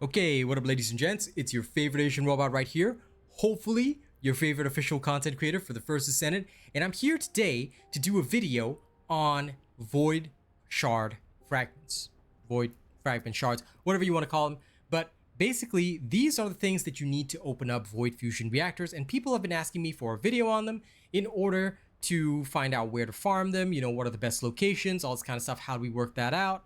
Okay, what up ladies and gents, it's your favorite Asian robot right here, hopefully your favorite official content creator for the First Descendant, and I'm here today to do a video on Void Shard Fragments, Void Fragment Shards, whatever you want to call them, but basically these are the things that you need to open up Void Fusion reactors, and people have been asking me for a video on them in order to find out where to farm them, you know, what are the best locations, all this kind of stuff, how do we work that out.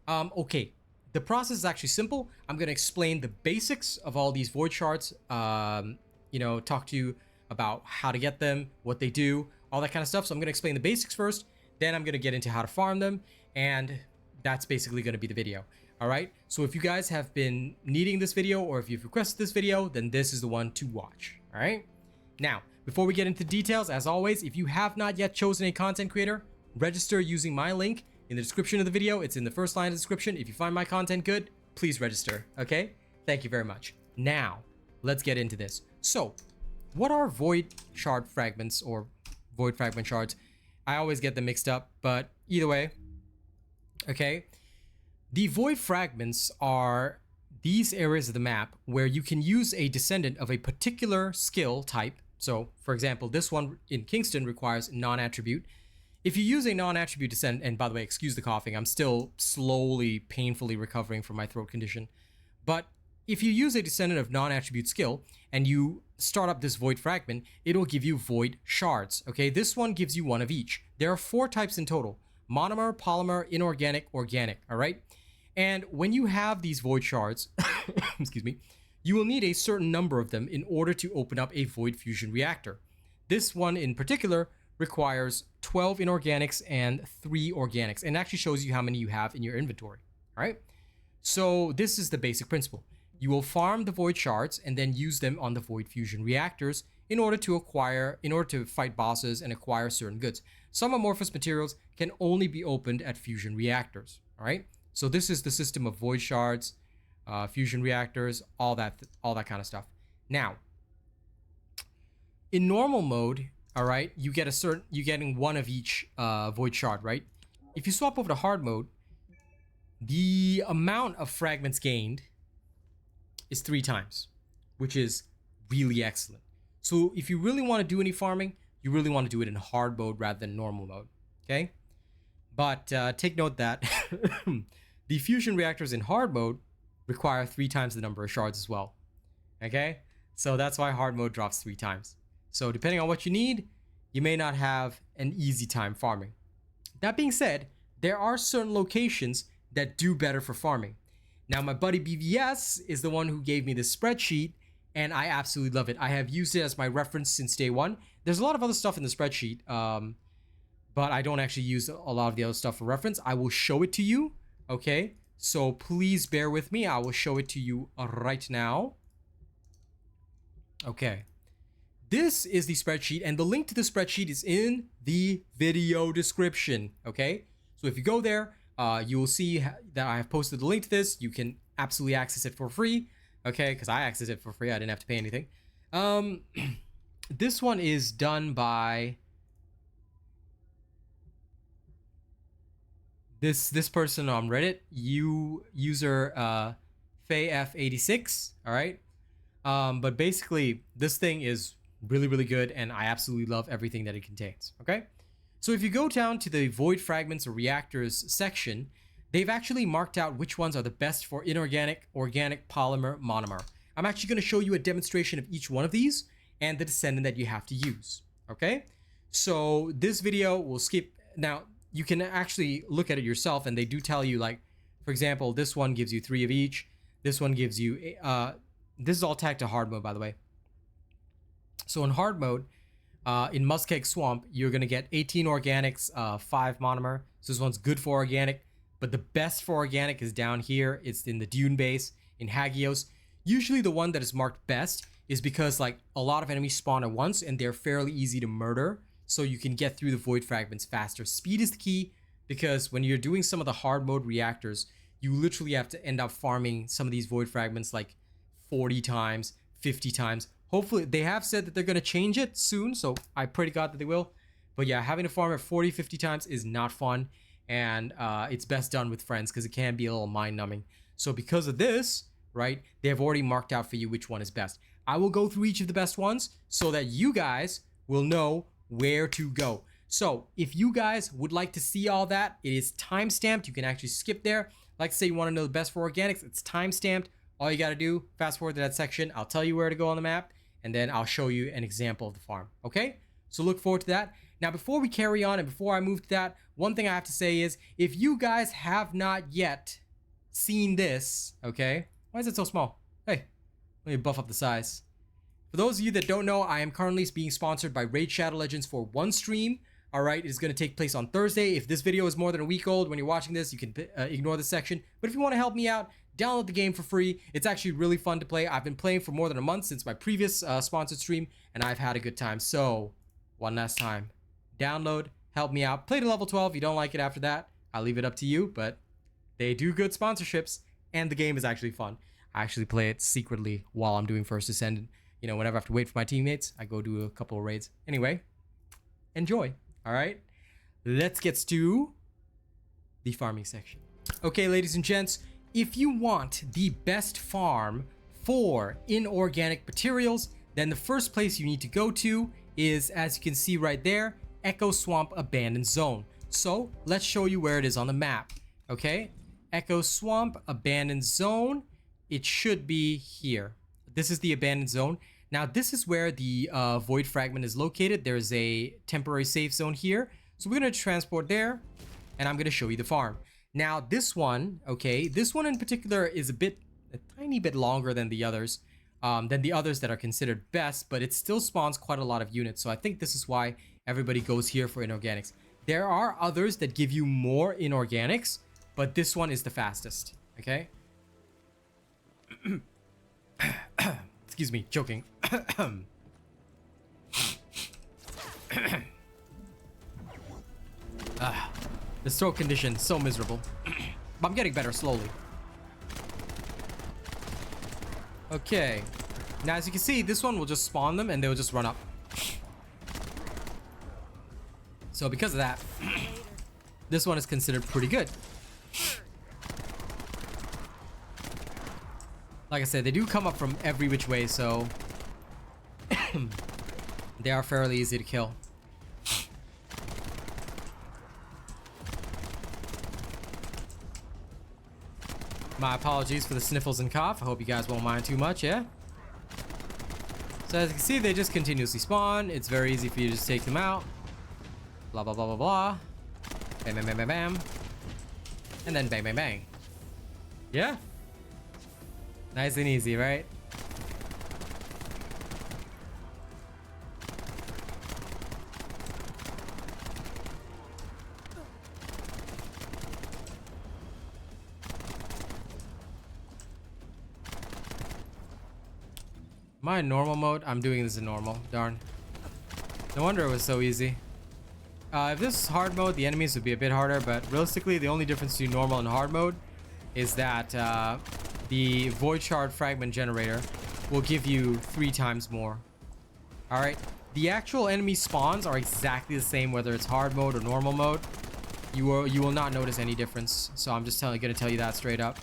Okay. The process is actually simple. I'm going to explain the basics of all these void shards, you know, talk to you about how to get them, what they do, all that kind of stuff. So I'm going to explain the basics first, then I'm going to get into how to farm them, and that's basically going to be the video. All right. So if you guys have been needing this video, or if you've requested this video, then this is the one to watch. All right. Now, before we get into details, as always, if you have not yet chosen a content creator, register using my link in the description of the video. It's in the first line of the description. If you find my content good, please register, okay? Thank you very much. Now, let's get into this. So, what are Void Shard Fragments or Void Fragment Shards? I always get them mixed up, but either way, okay? The Void Fragments are these areas of the map where you can use a Descendant of a particular skill type. So, for example, this one in Kingston requires non-attribute. If you use a non-attribute Descendant, and by the way, excuse the coughing, I'm still slowly, painfully recovering from my throat condition. But if you use a Descendant of non-attribute skill and you start up this Void Fragment, it'll give you Void Shards, okay? This one gives you one of each. There are 4 types in total: Monomer, Polymer, Inorganic, Organic, all right? And when you have these Void Shards, excuse me, you will need a certain number of them in order to open up a Void Fusion reactor. This one in particular requires 12 inorganics and 3 organics, and actually shows you how many you have in your inventory. All right. So this is the basic principle. You will farm the void shards and then use them on the void fusion reactors in order to fight bosses and acquire certain goods. Some amorphous materials can only be opened at fusion reactors. All right. So this is the system of void shards, fusion reactors, all that kind of stuff. Now, in normal mode, all right, you're getting one of each void shard, right? If you swap over to hard mode, the amount of fragments gained is 3 times, which is really excellent. So if you really want to do any farming, you really want to do it in hard mode rather than normal mode, okay? But take note that the fusion reactors in hard mode require 3 times the number of shards as well, okay? So that's why hard mode drops 3 times. So depending on what you need, you may not have an easy time farming. That being said, there are certain locations that do better for farming. Now, my buddy BVS is the one who gave me this spreadsheet, and I absolutely love it. I have used it as my reference since day one. There's a lot of other stuff in the spreadsheet, but I don't actually use a lot of the other stuff for reference. I will show it to you, okay? So please bear with me. I will show it to you right now. Okay. This is the spreadsheet, and the link to the spreadsheet is in the video description, okay? So if you go there, you will see that I have posted the link to this. You can absolutely access it for free, okay? Because I accessed it for free. I didn't have to pay anything. This one is done by this person on Reddit, user FayF86, all right? But basically, this thing is really, really good, and I absolutely love everything that it contains, okay? So if you go down to the Void Fragments or Reactors section, they've actually marked out which ones are the best for Inorganic, Organic, Polymer, Monomer. I'm actually going to show you a demonstration of each one of these and the Descendant that you have to use, okay? So this video will skip. Now, you can actually look at it yourself, and they do tell you, like, for example, this one gives you 3 of each. This one gives you, this is all tagged to hard mode, by the way. So in hard mode, in Muskeg Swamp, you're going to get 18 organics, 5 monomer. So this one's good for organic, but the best for organic is down here. It's in the Dune base in Hagios. Usually the one that is marked best is because, like, a lot of enemies spawn at once and they're fairly easy to murder. So you can get through the void fragments faster. Speed is the key, because when you're doing some of the hard mode reactors, you literally have to end up farming some of these void fragments like 40 times, 50 times. Hopefully, they have said that they're going to change it soon, so I pray to God that they will. But yeah, having to farm it 40, 50 times is not fun, and it's best done with friends because it can be a little mind-numbing. So because of this, right? They have already marked out for you which one is best. I will go through each of the best ones so that you guys will know where to go. So if you guys would like to see all that, it is timestamped. You can actually skip there. Like say you want to know the best for organics, it's timestamped. All you got to do, fast forward to that section. I'll tell you where to go on the map, and then I'll show you an example of the farm. Okay? So look forward to that. Now, before we carry on and before I move to that, one thing I have to say is if you guys have not yet seen this, okay? Why is it so small? Hey, let me buff up the size. For those of you that don't know, I am currently being sponsored by Raid Shadow Legends for one stream. All right, it is going to take place on Thursday. If this video is more than a week old when you're watching this, you can ignore this section. But if you want to help me out, download the game for free. It's actually really fun to play. I've been playing for more than a month since my previous sponsored stream, and I've had a good time. So, one last time, download, help me out. Play to level 12. If you don't like it after that, I'll leave it up to you. But they do good sponsorships, and the game is actually fun. I actually play it secretly while I'm doing First Descendant. You know, whenever I have to wait for my teammates, I go do a couple of raids. Anyway, enjoy. All right, let's get to the farming section. Okay, ladies and gents, if you want the best farm for inorganic materials, then the first place you need to go to is, as you can see right there, Echo Swamp Abandoned Zone. So let's show you where it is on the map. Okay, Echo Swamp Abandoned Zone. It should be here. This is the abandoned zone. Now, this is where the Void Fragment is located. There's a temporary safe zone here. So we're going to transport there, and I'm going to show you the farm. Now, this one, okay, this one in particular is a tiny bit longer than the others that are considered best, but it still spawns quite a lot of units. So I think this is why everybody goes here for inorganics. There are others that give you more inorganics, but this one is the fastest, okay? Excuse me, choking. This throat condition is so miserable. But I'm getting better slowly. Okay. Now, as you can see, this one will just spawn them and they'll just run up. So because of that, this one is considered pretty good. Like I said, they do come up from every which way, so they are fairly easy to kill. My apologies for the sniffles and cough. I hope you guys won't mind too much, yeah? So as you can see, they just continuously spawn. It's very easy for you to just take them out. Blah, blah, blah, blah, blah. Bam, bam, bam, bam, bam. And then bang, bang, bang. Yeah? Nice and easy, right? My normal mode? I'm doing this in normal. Darn. No wonder it was so easy. If this is hard mode, the enemies would be a bit harder, but realistically, the only difference between normal and hard mode is that the Void Shard Fragment generator will give you 3 times more. Alright, the actual enemy spawns are exactly the same whether it's hard mode or normal mode. You will not notice any difference, so I'm just gonna tell you that straight up.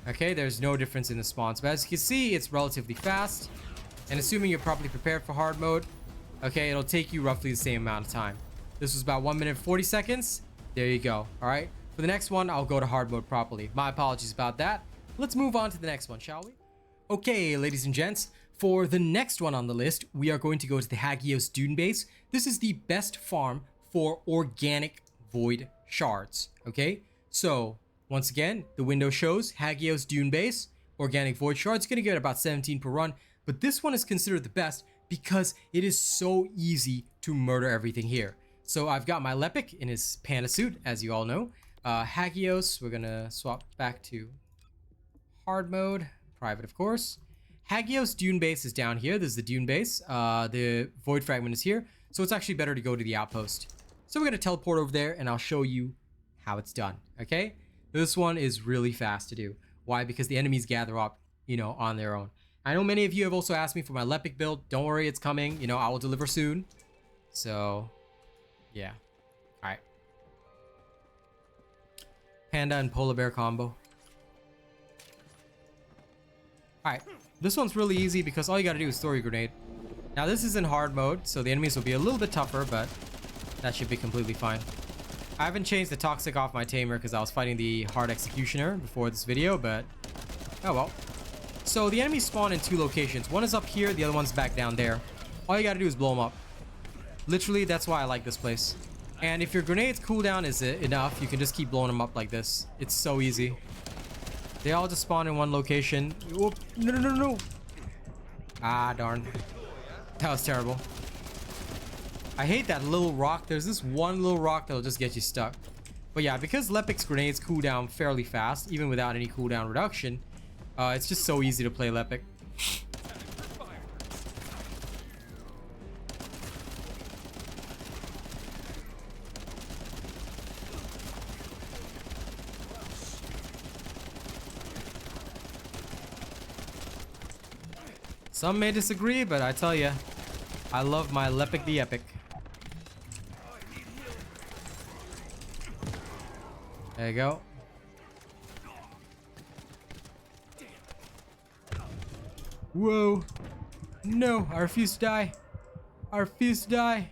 Okay, there's no difference in the spawns, but as you can see, it's relatively fast, and assuming you're properly prepared for hard mode, okay, it'll take you roughly the same amount of time. This was about 1 minute 40 seconds. There you go. Alright, for the next one, I'll go to hard mode properly. My apologies about that. Let's move on to the next one, shall we? Okay, ladies and gents, for the next one on the list, we are going to go to the Hagios Dune Base. This is the best farm for organic void shards, okay? So, once again, the window shows Hagios Dune Base, organic void shards, gonna get about 17 per run, but this one is considered the best because it is so easy to murder everything here. So I've got my Lepic in his panda suit, as you all know. Hagios, we're gonna swap back to hard mode, private of course. Hagios Dune Base is down here. This is the Dune Base. The Void Fragment is here, so it's actually better to go to the outpost. So we're gonna teleport over there and I'll show you how it's done, okay? This one is really fast to do. Why? Because the enemies gather up, you know, on their own. I know many of you have also asked me for my Lepic build. Don't worry, it's coming. You know, I will deliver soon. So, yeah. Alright. Panda and polar bear combo. Alright, this one's really easy because all you gotta do is throw your grenade. Now this is in hard mode, so the enemies will be a little bit tougher, but that should be completely fine. I haven't changed the toxic off my tamer because I was fighting the hard executioner before this video, but oh well. So the enemies spawn in 2 locations. One is up here, the other one's back down there. All you gotta do is blow them up. Literally, that's why I like this place. And if your grenade's cooldown is enough, you can just keep blowing them up like this. It's so easy. They all just spawn in one location. Whoop. No, no, no, no. Ah, darn. That was terrible. I hate that little rock. There's this one little rock that'll just get you stuck. But yeah, because Lepic's grenades cool down fairly fast, even without any cooldown reduction, it's just so easy to play Lepic. Some may disagree, but I tell you, I love my Lepic the Epic. There you go. Whoa. No, I refuse to die. I refuse to die.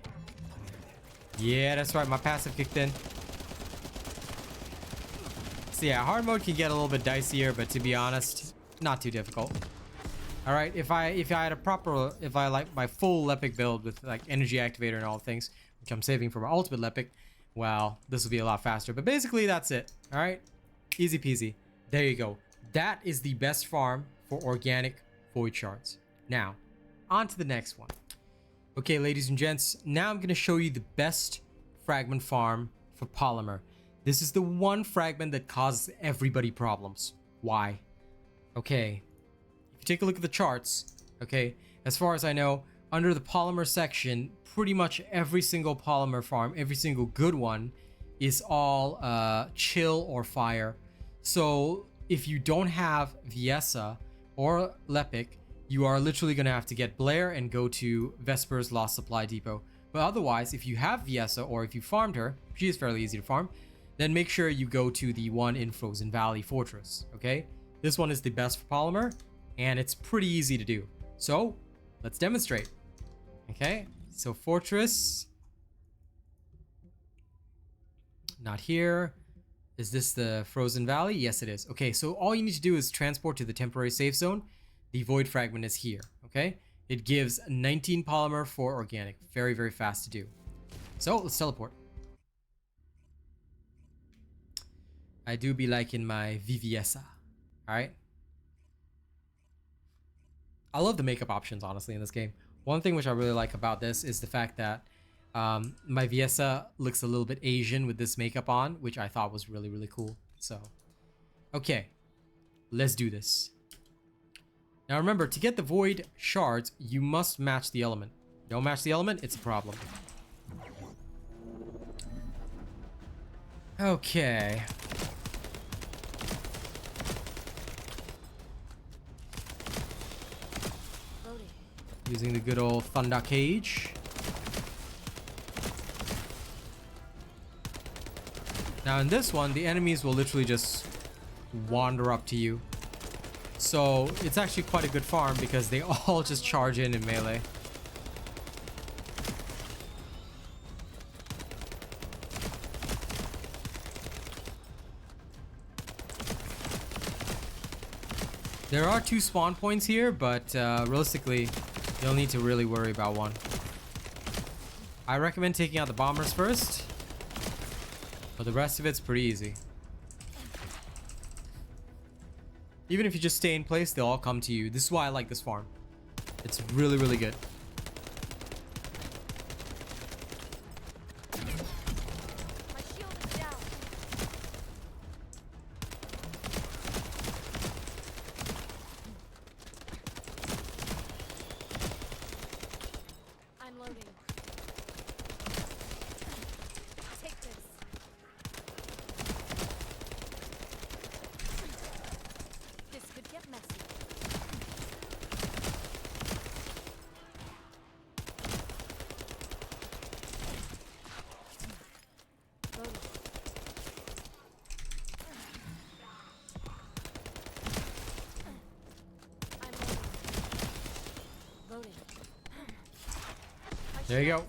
Yeah, that's right, my passive kicked in. So yeah, hard mode can get a little bit dicier, but to be honest, not too difficult. All right, if I like my full Lepic build with like energy activator and all things, which I'm saving for my ultimate Lepic, well, this will be a lot faster. But basically, that's it. All right, easy peasy. There you go. That is the best farm for organic void shards. Now, on to the next one. Okay, ladies and gents, now I'm gonna show you the best fragment farm for Polymer. This is the one fragment that causes everybody problems. Why? Okay. If you take a look at the charts, okay, as far as I know, under the Polymer section, pretty much every single Polymer farm, every single good one, is all chill or fire. So if you don't have Viessa or Lepic, you are literally going to have to get Blair and go to Vesper's Lost Supply Depot. But otherwise, if you have Viessa or if you farmed her, she is fairly easy to farm, then make sure you go to the one in Frozen Valley Fortress, okay? This one is the best for Polymer, and it's pretty easy to do. So let's demonstrate. Okay, so Fortress. Not here. Is this the Frozen Valley? Yes, it is. Okay, so all you need to do is transport to the temporary safe zone. The Void Fragment is here, okay? It gives 19 Polymer for organic. Very, very fast to do. So let's teleport. I do be liking my Viviessa. All right. I love the makeup options, honestly, in this game. One thing which I really like about this is the fact that my Viessa looks a little bit Asian with this makeup on, which I thought was really, really cool. So, okay, let's do this. Now remember, to get the Void Shards, you must match the element. Don't match the element, it's a problem. Okay. Using the good old Thunder Cage. Now in this one, the enemies will literally just wander up to you. So it's actually quite a good farm because they all just charge in melee. There are 2 spawn points here, but realistically, you don't need to really worry about one. I recommend taking out the bombers first, but the rest of it's pretty easy. Even if you just stay in place, they'll all come to you. This is why I like this farm. It's really, really good. There you go.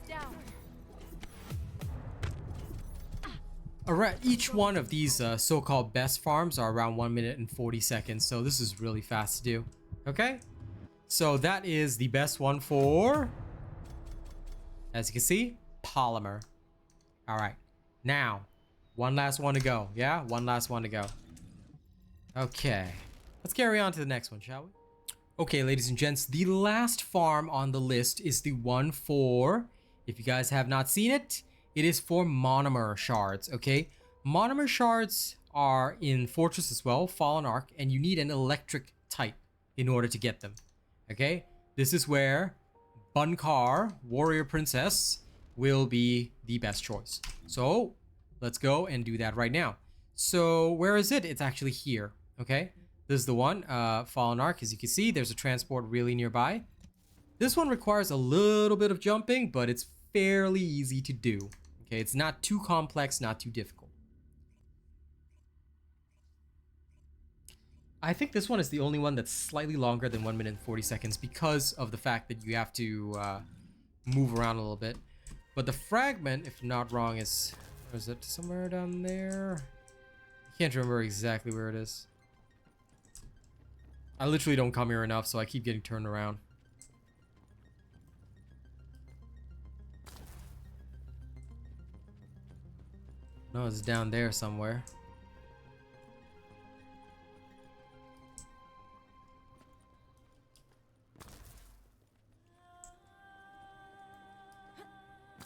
Alright, each one of these so-called best farms are around 1 minute and 40 seconds, so this is really fast to do. Okay, so that is the best one for, as you can see, Polymer. Alright, now, one last one to go. Yeah, one last one to go. Okay, let's carry on to the next one, shall we? Okay, ladies and gents, the last farm on the list is the one for, if you guys have not seen it, it is for Monomer Shards, okay? Monomer Shards are in Fortress as well, Fallen Ark, and you need an electric type in order to get them, okay? This is where Bunkar, Warrior Princess, will be the best choice. So, let's go and do that right now. So, where is it? It's actually here, okay? This is the one, Fallen Ark. As you can see, there's a transport really nearby. This one requires a little bit of jumping, but it's fairly easy to do. Okay, it's not too complex, not too difficult. I think this one is the only one that's slightly longer than 1 minute and 40 seconds because of the fact that you have to move around a little bit. But the Fragment, if I'm not wrong, is it somewhere down there? I can't remember exactly where it is. I literally don't come here enough, so I keep getting turned around. No, it's down there somewhere.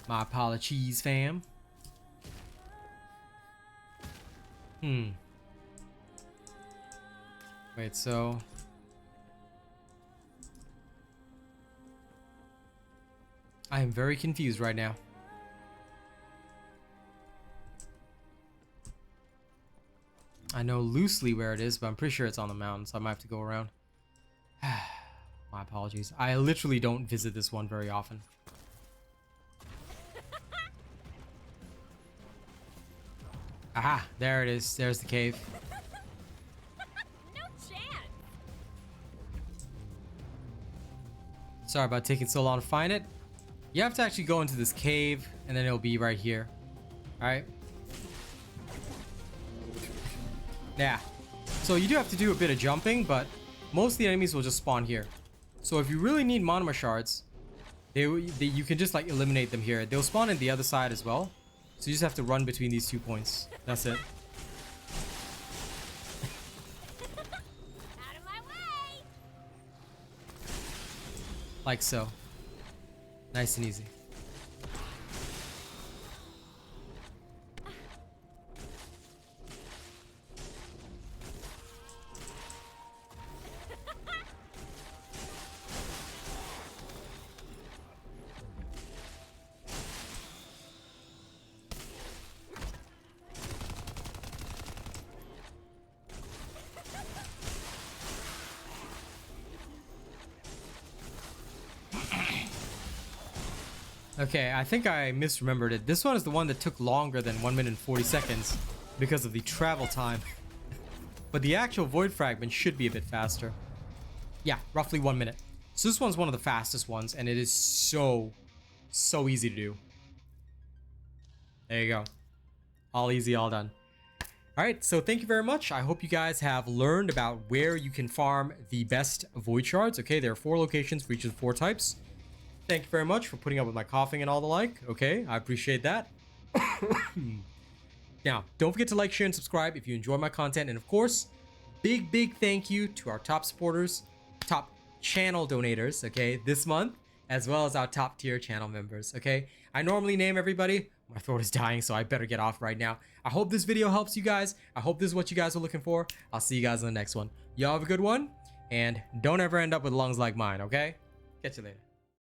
My apologies, fam. Wait, so... I am very confused right now. I know loosely where it is, but I'm pretty sure it's on the mountain, so I might have to go around. My apologies. I literally don't visit this one very often. Aha, there it is. There's the cave. No chance. Sorry about taking so long to find it. You have to actually go into this cave, and then it'll be right here. Alright. Yeah. So you do have to do a bit of jumping, but most of the enemies will just spawn here. So if you really need Monomer Shards, you can just like eliminate them here. They'll spawn in the other side as well. So you just have to run between these 2 points. That's it. Out of my way. Like so. Nice and easy. Okay, I think I misremembered it. This one is the one that took longer than 1 minute and 40 seconds because of the travel time. But the actual Void Fragment should be a bit faster. Yeah, roughly 1 minute. So this one's one of the fastest ones, and it is so easy to do. There you go. All easy, all done. Alright, so thank you very much. I hope you guys have learned about where you can farm the best Void Shards. Okay, there are 4 locations for each of the 4 types. Thank you very much for putting up with my coughing and all the like. Okay, I appreciate that. Now, don't forget to like, share, and subscribe if you enjoy my content. And of course, big thank you to our top supporters, top channel donators, okay, this month, as well as our top tier channel members, okay? I normally name everybody. My throat is dying, so I better get off right now. I hope this video helps you guys. I hope this is what you guys are looking for. I'll see you guys in the next one. Y'all have a good one, and don't ever end up with lungs like mine, okay? Catch you later.